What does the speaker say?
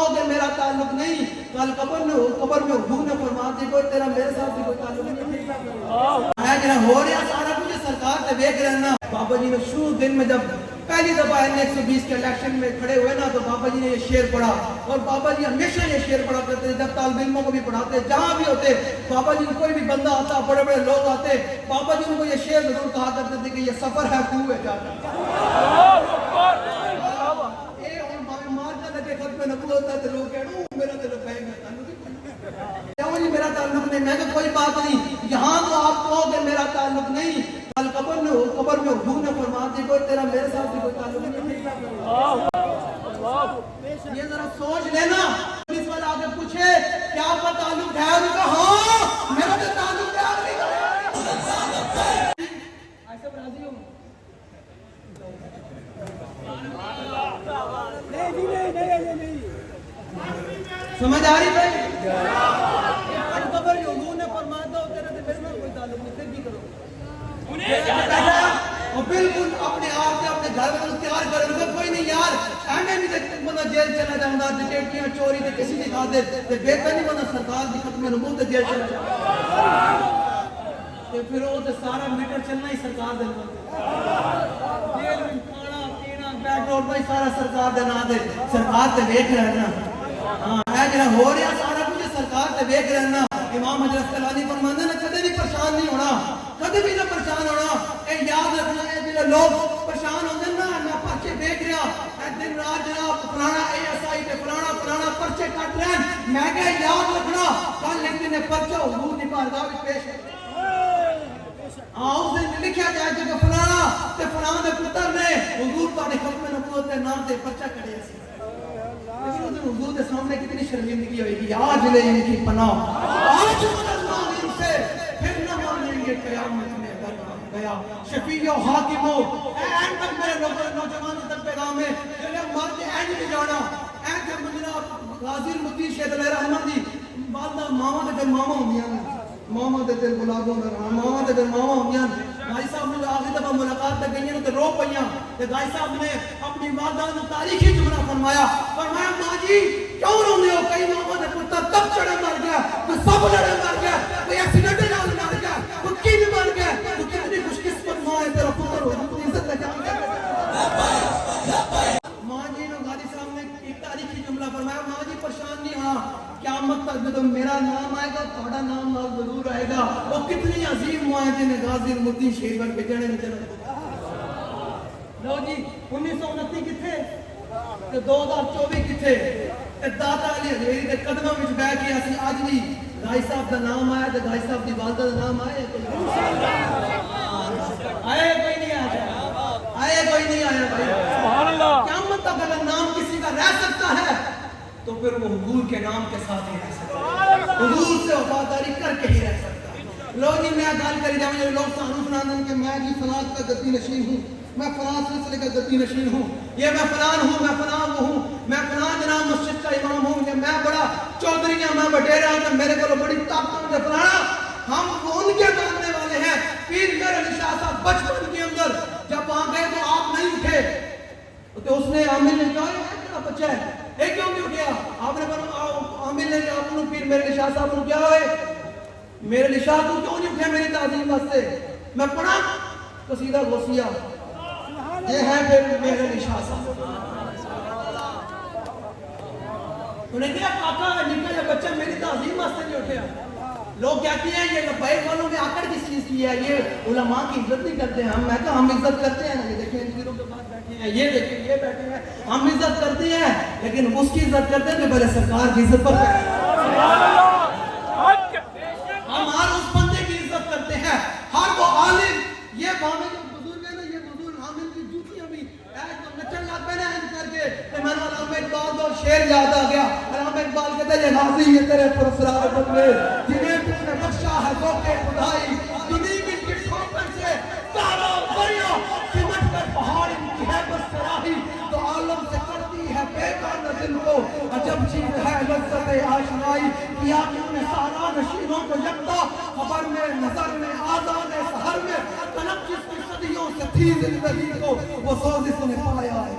کہو کہ میرا تعلق نہیں، کل قبر میں حضور نے فرما دی کوئی تیرا میرے ساتھ بھی کوئی تعلق نہیں ہے کہ ہو رہا سارا کچھ سرکار تے دیکھ رہنا۔ بابا جی نے شروع دن میں جب پہلی دفعہ N120 کے الیکشن میں کھڑے ہوئے نا تو بابا جی نے یہ شعر پڑھا، اور بابا جی ہمیشہ یہ شعر پڑھا کرتے تھے جب طالب علموں کو بھی پڑھاتے، جہاں بھی ہوتے بابا جی کوئی بھی بندہ آتا، بڑے بڑے لوگ آتے، بابا جی ان کو یہ شعر ضرور کہا کرتے تھے کہ یہ سفر ہے تو ہے جانا۔ اے اور مارنا لگے ختم نبوت ہوتا ہے تو لوگ کہنا میرا دل کہے گا تعلق کیوں جی میرا تعلق نہیں، میں کہ کوئی بات نہیں، یہاں تو آپ کہو کہ میرا تعلق نہیں، کل قبر میں حضور نے فرما دی کوئی تیرا میرے ساتھ بھی کوئی تعلق نہیں۔ یہ ذرا سوچ لینا، اس والا آگے پوچھے کیا آپ کا تعلق ہے، اور کہا ہاں میرا تو تعلق ہے، ایسا راضی ہوں سمجھ آ رہی بھائی؟ آج قبر جو حضور نے فرمایا تھا تیرے سے میرے میں کوئی تعلق نہیں، پھر بھی کرو اور بالکل اپنے آپ سے اپنے گھر میں تیار کر لو، کوئی نہیں یار اینے بھی تک بندہ جیل چلا جاؤں ڈکیٹیاں چوری تے کسی دی کھا دے تے بہتر نہیں بندہ سرکار دی ختم نبوت تے جیل چلا جاؤں تے پھر وہ تے سارا میٹر چلنا ہی سرکار دے نام جیل میں کھانا پینا بیڈ روڈ میں سارا سرکار دے نام دے سرکار تے دیکھ رہنا۔ ہاں اے جڑا ہو رہا سارا کچھ سرکار تے دیکھ رہنا۔ امام حضرت کلانی فرماندے نے کدے بھی پریشان نہیں ہونا، کدے بھی نہ پریشان ہونا، اے یاد رکھنا ہے جڑے لوگ پریشان ہوندے نا میں پرچے دیکھ رہا اے دن رات جناب فلانا ASI تے فلانا پرچے کٹ رہے ہیں، میں کہ یاد رکھنا کل ایک دن پرچہ حضور دی بارگاہ وچ پیش ہے، ہاں اس دن لکھیا جائے کہ فلانا تے فلانا دے پتر نے حضور تہاڈی ختم نبوت دے نام تے پرچہ کٹیا سی، لیکن اس دن حضور کے سامنے کتنی شرمندگی ہوئے گی، آج لے ان کی پناہ، آج مسلمان ان سے پھر نہ مانیں گے قیامت میں گیا شفیع و حاکم ہو۔ این تک میرے نوجوانوں تک پیغام ہے کہ مرد این بھی جانا این جب جناب غازی المدین شہید علیہ رحمہ دی والدہ ماما دے پھر ماما ہوندیاں، ماما دے پھر گلابوں میں ماما دے پھر ماما ہوندیاں۔ بھائی صاحب نے آخری دفعہ ملاقات تک گئیں تو رو پئیاں کہ بھائی صاحب نے اپنی والدہ نے تاریخی جملہ فرمایا ماں جی کیوں روندے ہو، کئی ماما دے پتر تب چڑھے مر گیا، کوئی سب لڑے مر گیا، کوئی ایکسیڈنٹ نال مر گیا، کوئی کی مر گیا، تو کتنی خوش قسمت ماں ہے تیرا پتر ہو جتنی عزت لے جان گیا۔ ماں جی نے غازی صاحب نے ایک تاریخی جملہ فرمایا ماں جی پریشان نہیں، ہاں قیامت تک جب میرا نام آئے گا تھوڑا نام نال ضرور آئے گا، وہ کتنی عظیم ماں ہے جنہیں غازی المدین شہید بن کے جانے میں لو جی 1929 کتھے تے 2024 کتھے تے داتا علی حضوری دے قدموں وچ بیٹھ کے اسی اج بھی بھائی صاحب دا نام آیا تے بھائی صاحب دی والدہ دا نام آیا آئے کوئی نہیں آیا بھائی سبحان اللہ۔ قیامت تک اگر نام کسی کا رہ سکتا ہے تو پھر وہ حضور کے نام کے ساتھ ہی رہ سکتا ہے، حضور سے وفاداری کر کے ہی رہ سکتا ہے۔ لو جی میں گل کری جاؤں جو لوگ سانو سنا دیں کہ میں جی فلاں کا گدی نشین ہوں، میں فلاں سلسلے کا گدی نشین ہوں، یہ میں فلاں ہوں، میں فلاں ہوں، میں فلاں جناب مسجد کا امام ہوں، یہ میں بڑا چودھری ہوں، میں وڈیرا ہوں، میرے کو بڑی طاقت ہے فلانا، ہم ان کے ماننے والے ہیں۔ پیر میرے علی شاہ صاحب بچپن کے اندر جب وہاں گئے تو آپ نہیں اٹھے تو اس نے عامل نے کہا یہ کیا بچہ ہے یہ کیوں نہیں اٹھیا، آپ نے کہا عامل نے آپ نے پیر میرے علی شاہ صاحب نے کیا ہوئے میرے علی شاہ تو کیوں نہیں اٹھیا میری تعظیم واسطے، میں پڑھا قصیدہ غوثیہ یہ ہے پھر میرے علی شاہ صاحب، انہیں کہا کاکا نکا یہ بچہ میری تعظیم واسطے نہیں اٹھیا۔ لوگ کہتے ہیں یہ لبیک والوں نے آکر کس چیز کی ہے، یہ علماء کی عزت نہیں کرتے ہیں، میں کہا ہم عزت کرتے ہیں، یہ دیکھیں انجیروں کے پاس بیٹھے ہیں، یہ دیکھیں یہ بیٹھے ہیں، ہم عزت کرتے ہیں لیکن اس کی عزت کرتے ہیں جو پہلے سرکار کی عزت پر کرتے ہیں، ہم ہر اس بندے کی عزت کرتے ہیں، ہر وہ عالم یہ بامے جو بزرگ ہے نا یہ بزرگ عامل کی جوتیاں بھی نچن لگ پہ نا کر کے تو میں نے علامہ اقبال کو شعر یاد آ گیا، علامہ اقبال کہتا ہے یہ غازی یہ تیرے پرسرار بندے جنہیں تو نے بخشا ہے ذوق خدائی، دنیا کی ٹھوکر سے تارا دریا سمٹ کر پہاڑ ان کی ہے بس سراہی تو عالم سے کرتی ہے بے گانہ دل کو عجب چیز ہے لذت آشنائی، کیا کیوں نے سارا نشینوں کو یکتا خبر میں نظر میں آزان سحر میں طلب جس کی صدیوں سے تھی زندگی کو وہ سوز اس نے پایا ہے